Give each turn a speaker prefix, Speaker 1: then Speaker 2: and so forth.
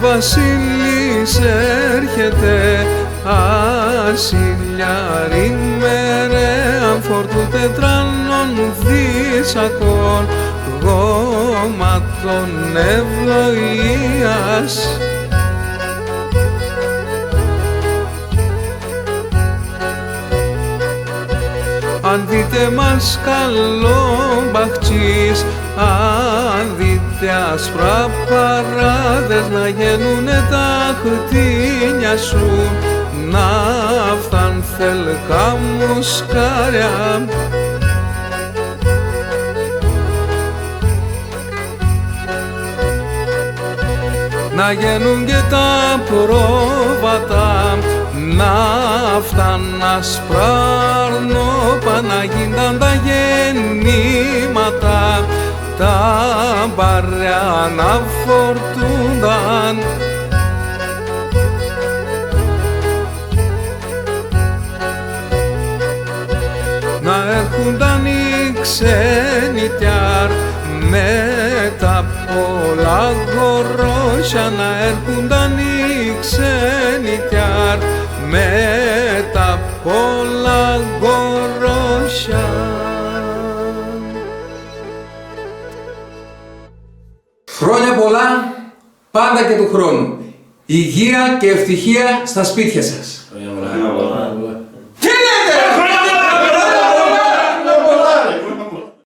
Speaker 1: βασίλης έρχεται, ασυλιάριν μερέαν φορτού τετράνων δισακών, γόμματον ευλογίας. Αν δείτε μας καλό μπαχτσίς, αν δείτε άσπρα παράδες να γεννουνε τα χτίνια σου, να φθαν θελκά μουσκάρια. Να γίνουν και τα πρόβατα, να φτάνουν άσπρα αρνόπα, να γίνταν τα γεννήματα, τα μπαριά να φορτούνταν. Να έρχονταν οι ξενιτιάρ με τα πολλά γορόσια, να έρχονταν οι ξενιτιάρ με τα πολλά γορόσια.
Speaker 2: Χρόνια πολλά, πάντα και του χρόνου. Υγεία και ευτυχία στα σπίτια σας.